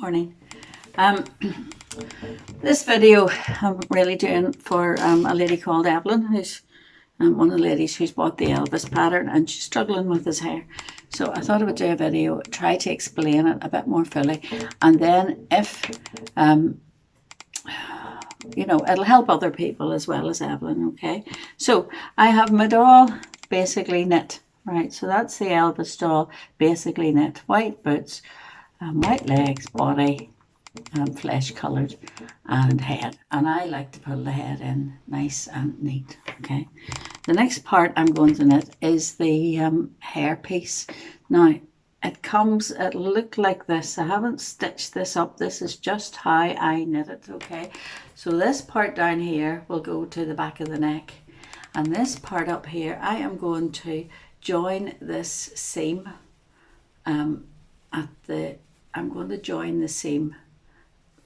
Morning. This video I'm really doing for a lady called Evelyn, who's one of the ladies who's bought the Elvis pattern, and she's struggling with his hair. So I thought I would do a video, try to explain it a bit more fully, and then if you know, it'll help other people as well as Evelyn. Okay, so I have my doll basically knit, right? So that's the Elvis doll basically knit, white boots, white legs, body, flesh coloured, and head. And I like to pull the head in nice and neat. Okay, the next part I'm going to knit is the hair piece. Now it'll look like this. I haven't stitched this up. This is just how I knit it. Okay, so this part down here will go to the back of the neck, and this part up here I am going to join this seam I'm going to join the seam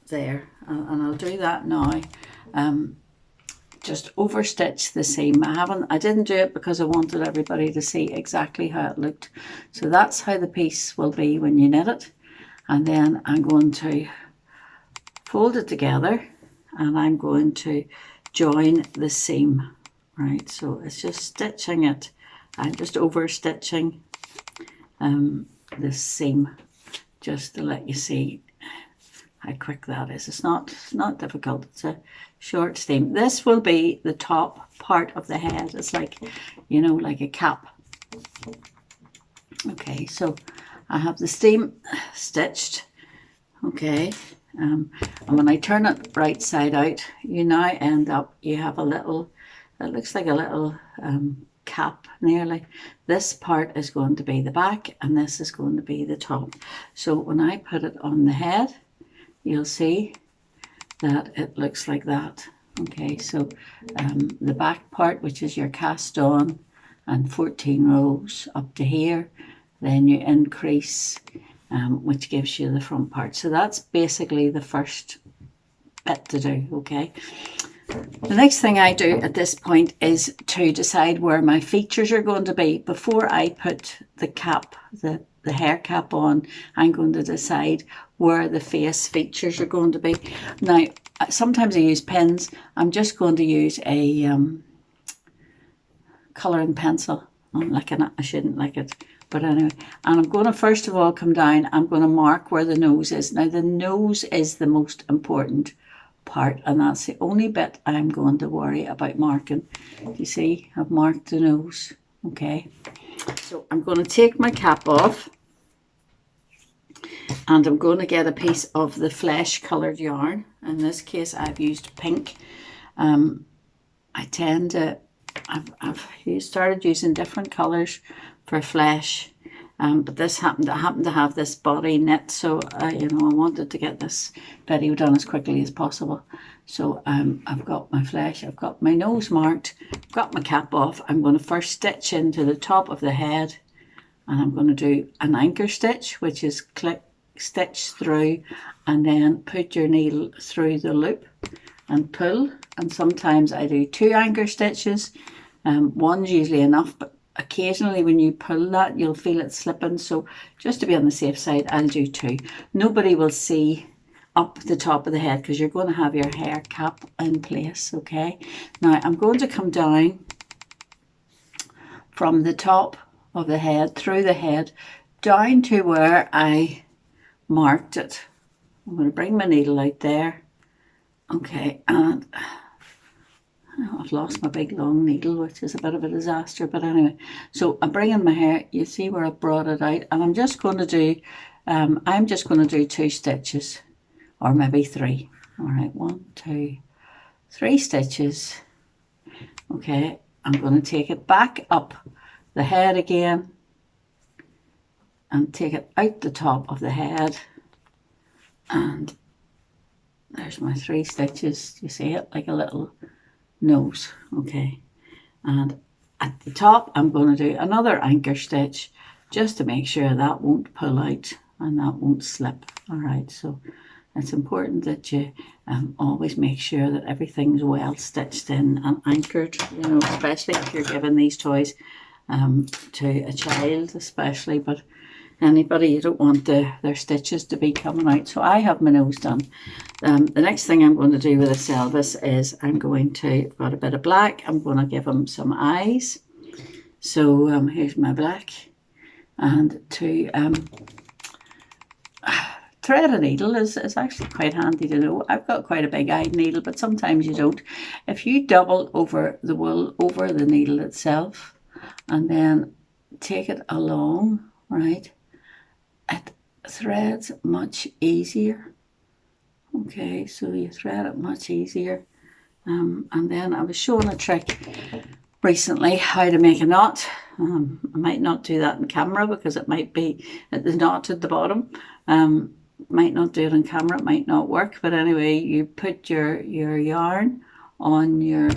there, and I'll do that now. Just over stitch the seam. I didn't do it because I wanted everybody to see exactly how it looked. So that's how the piece will be when you knit it. And then I'm going to fold it together and I'm going to join the seam. Right, so it's just stitching it. I'm just over stitching this seam, just to let you see how quick that is. It's not difficult. It's a short seam. This will be the top part of the head. It's like, you know, like a cap. Okay, so I have the seam stitched. Okay, and when I turn it right side out, you now end up, you have a little, it looks like a little cap nearly. This part is going to be the back and this is going to be the top. So when I put it on the head, you'll see that it looks like that. Okay, so the back part, which is your cast on and 14 rows up to here, then you increase, which gives you the front part. So that's basically the first bit to do. Okay, the next thing I do at this point is to decide where my features are going to be. Before I put the cap, the hair cap on, I'm going to decide where the face features are going to be. Now, sometimes I use pens. I'm just going to use a colouring pencil. I'm licking it. I shouldn't lick it. But anyway, and I'm going to first of all come down. I'm going to mark where the nose is. Now, the nose is the most important part, and that's the only bit I'm going to worry about marking. You see, I've marked the nose. Okay, so I'm going to take my cap off and I'm going to get a piece of the flesh coloured yarn. In this case I've used pink. I tend to, I've started using different colours for flesh, but this happened to have this body knit, so you know, I wanted to get this video done as quickly as possible. So I've got my flesh, I've got my nose marked, I've got my cap off. I'm going to first stitch into the top of the head, and I'm going to do an anchor stitch, which is click, stitch through, and then put your needle through the loop and pull. And sometimes I do 2 anchor stitches. One's usually enough, but occasionally when you pull that you'll feel it slipping, so just to be on the safe side I'll do 2. Nobody will see up the top of the head because you're going to have your hair cap in place. Okay, now I'm going to come down from the top of the head, through the head, down to where I marked it. I'm going to bring my needle out there. Okay, and I've lost my big long needle, which is a bit of a disaster, but anyway, so I'm bringing my hair, you see where I brought it out, and I'm just going to do 2 stitches, or maybe 3. All right, 1, 2, 3 stitches. Okay, I'm going to take it back up the head again and take it out the top of the head, and there's my 3 stitches. You see it, like a little nose. Okay, and at the top I'm going to do another anchor stitch just to make sure that won't pull out and that won't slip. All right, so it's important that you always make sure that everything's well stitched in and anchored, you know, especially if you're giving these toys to a child especially, but anybody. You don't want their stitches to be coming out. So I have my nose done. The next thing I'm going to do with this Elvis is I'm going to, got a bit of black, I'm going to give him some eyes. So here's my black. And to thread a needle is actually quite handy to know. I've got quite a big eyed needle, but sometimes you don't. If you double over the wool over the needle itself and then take it along, right, it threads much easier. Okay, so you thread it much easier. And then I was showing a trick recently how to make a knot. I might not do that in camera because it might be at the knot at the bottom. Might not do it on camera, it might not work, but anyway, you put your yarn on your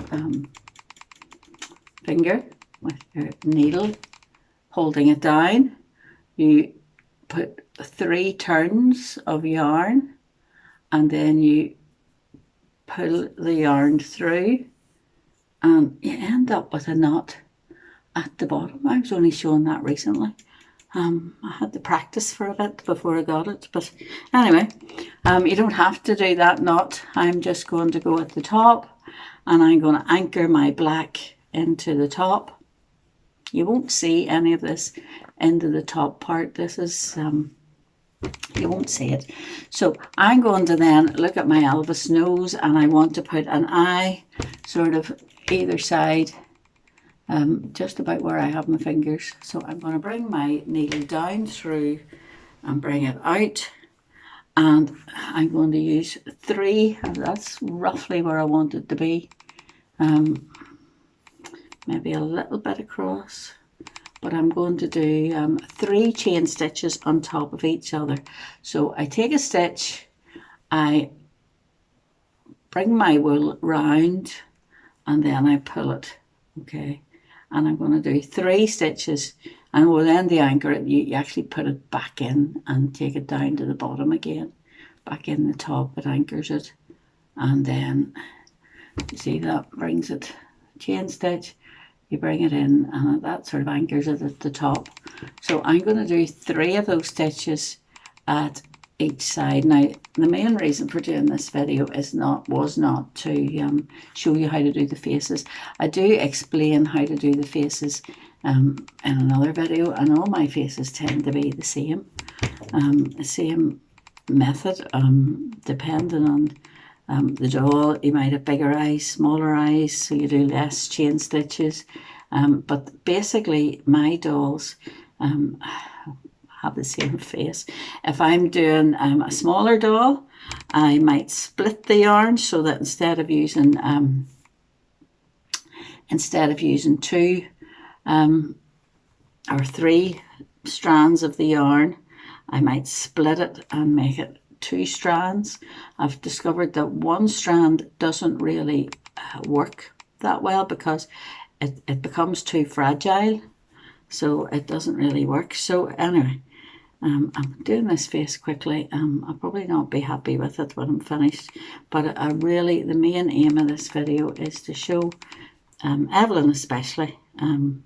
finger with your needle, holding it down. You put 3 turns of yarn and then you pull the yarn through and you end up with a knot at the bottom. I was only showing that recently. I had to practice for a bit before I got it, but anyway, you don't have to do that knot. I'm just going to go at the top and I'm going to anchor my black into the top. You won't see any of this into the top part. This is, you won't see it. So I'm going to then look at my Elvis nose and I want to put an eye sort of either side. Just about where I have my fingers. So I'm going to bring my needle down through and bring it out, and I'm going to use 3, and that's roughly where I want it to be. Maybe a little bit across, but I'm going to do 3 chain stitches on top of each other. So I take a stitch, I bring my wool round, and then I pull it, okay? And I'm going to do 3 stitches, and we'll end the anchor. You actually put it back in and take it down to the bottom again, back in the top. It anchors it, and then you see that brings it chain stitch. You bring it in, and that sort of anchors it at the top. So I'm going to do 3 of those stitches at each side. Now, the main reason for doing this video was not to show you how to do the faces. I do explain how to do the faces in another video, and all my faces tend to be the same method, depending on the doll. You might have bigger eyes, smaller eyes, so you do less chain stitches. But basically, my dolls have the same face. If I'm doing a smaller doll, I might split the yarn so that instead of using 2 or 3 strands of the yarn, I might split it and make it 2 strands. I've discovered that 1 strand doesn't really work that well because it becomes too fragile, so it doesn't really work. So anyway, I'm doing this face quickly. I'll probably not be happy with it when I'm finished, but the main aim of this video is to show Evelyn especially, and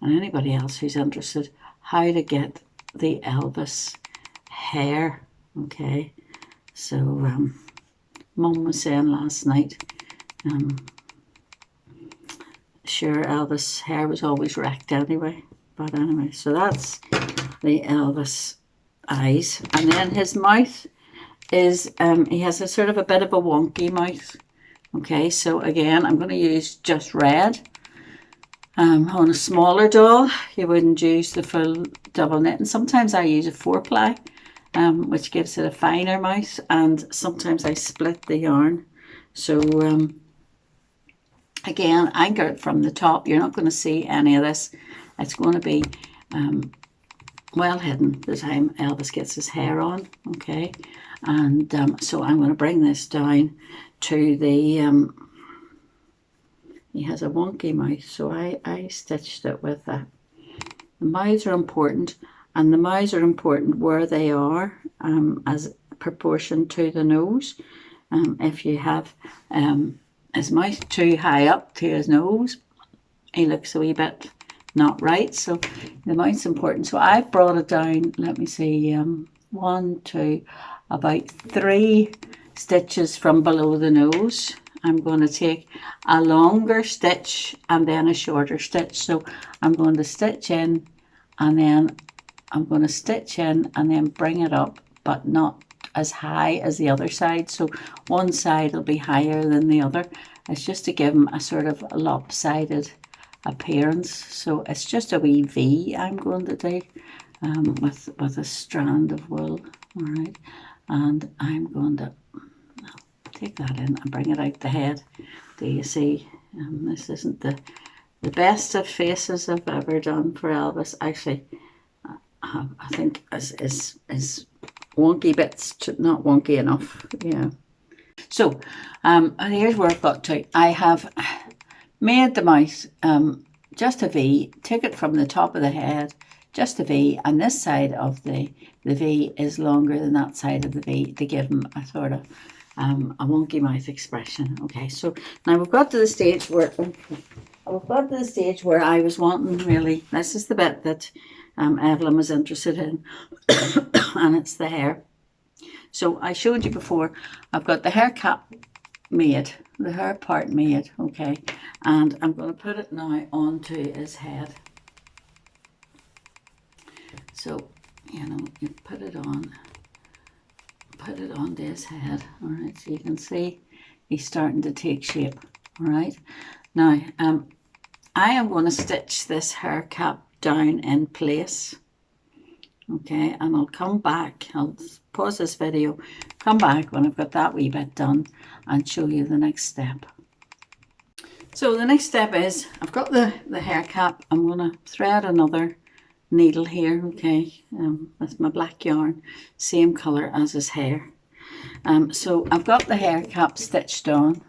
anybody else who's interested, how to get the Elvis hair. Okay, so Mum was saying last night, sure, Elvis' hair was always wrecked anyway. But anyway, so that's the Elvis eyes. And then his mouth is, he has a sort of a bit of a wonky mouth. Okay, so again, I'm going to use just red. On a smaller doll, you wouldn't use the full double knit. And sometimes I use a 4-ply, which gives it a finer mouth. And sometimes I split the yarn. So again, anchor it from the top. You're not going to see any of this. It's going to be well hidden the time Elvis gets his hair on, okay? And so I'm going to bring this down to the, he has a wonky mouth, so I stitched it with that. The mouths are important, and the mouths are important where they are as proportion to the nose. If you have his mouth too high up to his nose, he looks a wee bit not right. So the amount's important. So I've brought it down, let me see, 1, 2, about 3 stitches from below the nose. I'm going to take a longer stitch and then a shorter stitch. So I'm going to stitch in, and then I'm going to stitch in and then bring it up, but not as high as the other side. So one side will be higher than the other. It's just to give them a sort of lopsided appearance. So it's just a wee V I'm going to do with a strand of wool. All right, and I'm going to take that in and bring it out the head. Do you see? This isn't the best of faces I've ever done for Elvis. Actually, I think is wonky bits, not wonky enough. Yeah. So, here's where I've got to. I have made the mouth just a V, took it from the top of the head, just a V, and this side of the V is longer than that side of the V to give them a sort of a wonky mouth expression. Okay, so now we've got to the stage where I was wanting, really, this is the bit that Evelyn was interested in, and it's the hair. So I showed you before, I've got the hair cap made, the hair part made, okay, and I'm going to put it now onto his head. So, you know, you put it onto his head, all right, so you can see he's starting to take shape, all right. Now, I am going to stitch this hair cap down in place, okay, and I'll come back, I'll pause this video, come back when I've got that wee bit done and show you the next step. So the next step is, I've got the hair cap, I'm going to thread another needle here, okay, with my black yarn, same colour as his hair. So I've got the hair cap stitched on,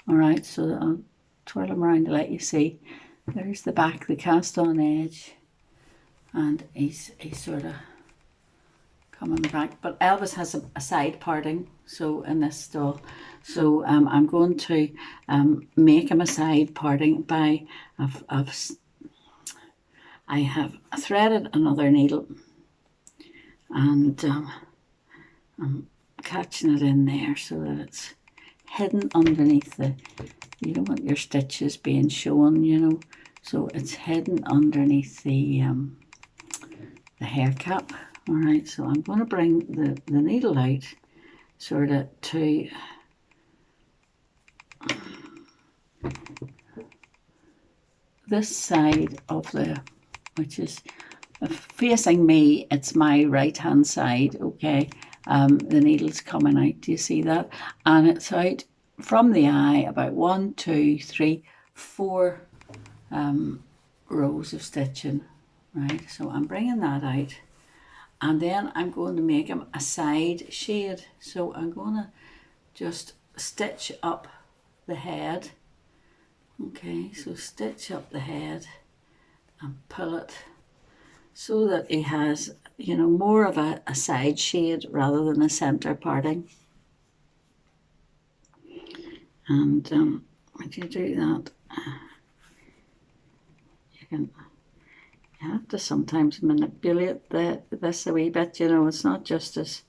all right, so I'll twirl them around to let you see. There's the back, the cast on edge, and he's sort of coming back, but Elvis has a side parting, so in this stall, so I'm going to make him a side parting by, I have threaded another needle, and I'm catching it in there so that it's hidden underneath the, you don't want your stitches being shown, you know, so it's hidden underneath the hair cap. All right, so I'm going to bring the needle out sort of to this side of the, which is facing me, it's my right hand side, okay. The needle's coming out, do you see that? And it's out from the eye about 1, 2, 3, 4 rows of stitching, right? So I'm bringing that out, and then I'm going to make him a side shade. So I'm going to just stitch up the head, okay, so stitch up the head and pull it so that he has, you know, more of a side shade rather than a center parting. And when you do that, you have to sometimes manipulate this a wee bit, you know, it's not just as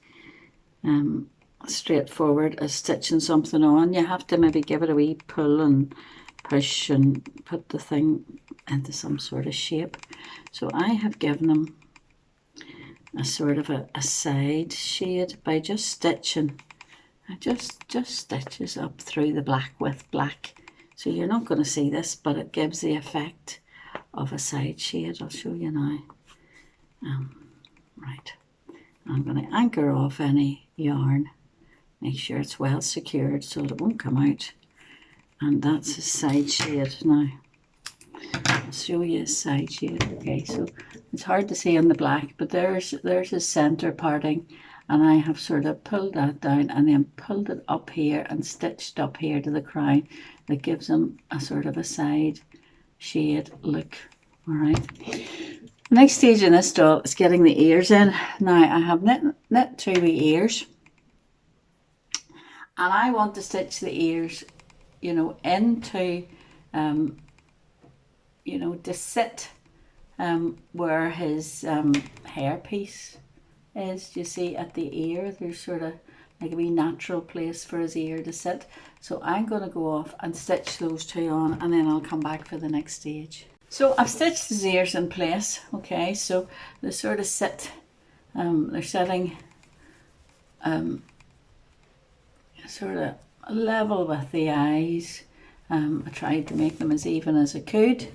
straightforward as stitching something on. You have to maybe give it a wee pull and push and put the thing into some sort of shape. So I have given him a sort of a side shade by just stitching. I just stitches up through the black with black. So you're not going to see this, but it gives the effect of a side shade. I'll show you now. Right, I'm going to anchor off any yarn. Make sure it's well secured so it won't come out. And that's a side shade now. I'll show you a side shade. Okay, so it's hard to see on the black, but there's a center parting, and I have sort of pulled that down and then pulled it up here and stitched up here to the crown. That gives them a sort of a side shade look. All right. The next stage in this doll is getting the ears in. Now I have knit 2 ears, and I want to stitch the ears, you know, into, you know, to sit where his hair piece is. You see at the ear, there's sort of like a wee natural place for his ear to sit. So I'm going to go off and stitch those two on, and then I'll come back for the next stage. So I've stitched his ears in place. Okay, so they sort of sit, they're sitting sort of level with the eyes. I tried to make them as even as I could,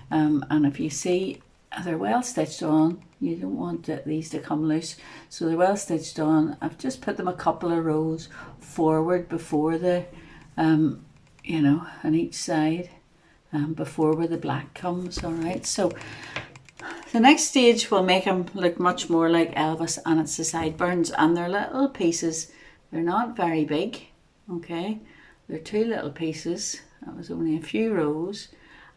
and if you see, they're well stitched on. You don't want these to come loose, so they're well stitched on. I've just put them a couple of rows forward before the you know, on each side, before where the black comes. All right, so the next stage will make him look much more like Elvis, and it's the sideburns, and they're little pieces. They're not very big. Okay, they're two little pieces. That was only a few rows,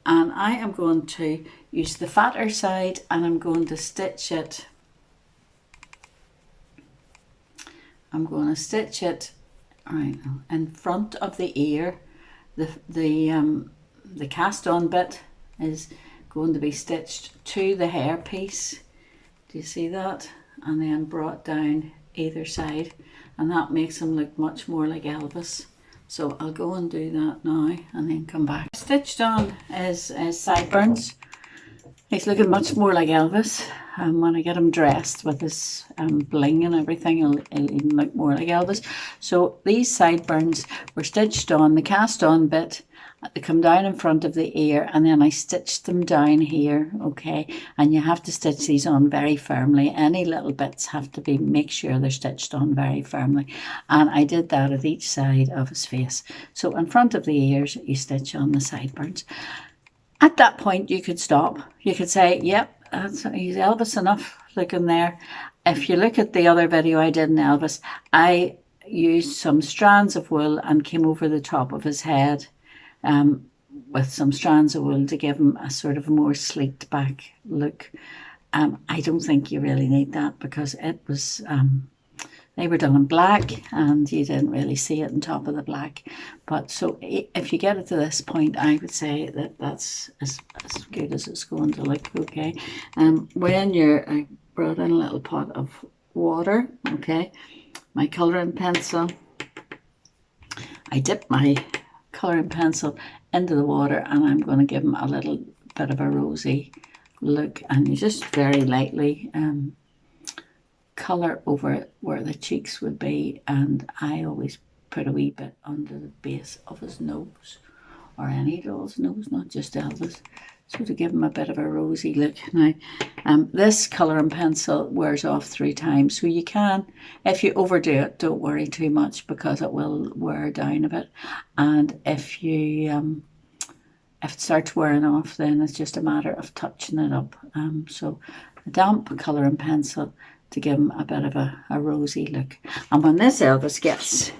and I am going to use the fatter side, and I'm going to stitch it. I'm going to stitch it right in front of the ear. The cast on bit is going to be stitched to the hair piece. Do you see that? And then brought down either side, and that makes him look much more like Elvis. So I'll go and do that now and then come back. Stitched on his sideburns. He's looking much more like Elvis. When I get him dressed with his bling and everything, he'll even look more like Elvis. So these sideburns were stitched on, the cast on bit. They come down in front of the ear, and then I stitched them down here. Okay, and you have to stitch these on very firmly. Any little bits have to be, make sure they're stitched on very firmly, and I did that at each side of his face. So in front of the ears you stitch on the sideburns. At that point you could stop. You could say, yep, he's Elvis enough looking there. If you look at the other video I did in Elvis, I used some strands of wool and came over the top of his head with some strands of wool to give him a sort of more sleeked back look. I don't think you really need that, because it was they were done in black and you didn't really see it on top of the black. But so if you get it to this point, I would say that that's as good as it's going to look. Okay, when I brought in a little pot of water. Okay, my colouring pencil. I dipped my colouring pencil into the water, and I'm going to give him a little bit of a rosy look, and you just very lightly colour over it where the cheeks would be, and I always put a wee bit under the base of his nose, or any doll's nose, not just Elvis, so to give him a bit of a rosy look. Now this colouring pencil wears off through time, so you can, if you overdo it, don't worry too much, because it will wear down a bit, and if it starts wearing off, then it's just a matter of touching it up. So a damp colouring pencil to give him a bit of a rosy look. And when this Elvis gets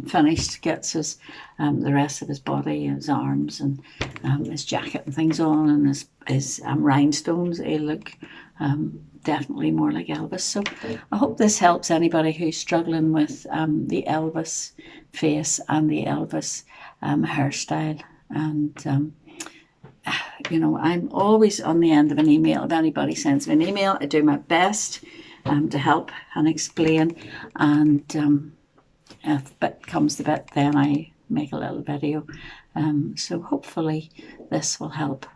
finished, gets his the rest of his body, his arms and his jacket and things on, and his rhinestones, he'll look definitely more like Elvis. So I hope this helps anybody who's struggling with the Elvis face and the Elvis hairstyle. And you know, I'm always on the end of an email. If anybody sends me an email, I do my best to help and explain, and if bit comes to bit, then I make a little video. So hopefully this will help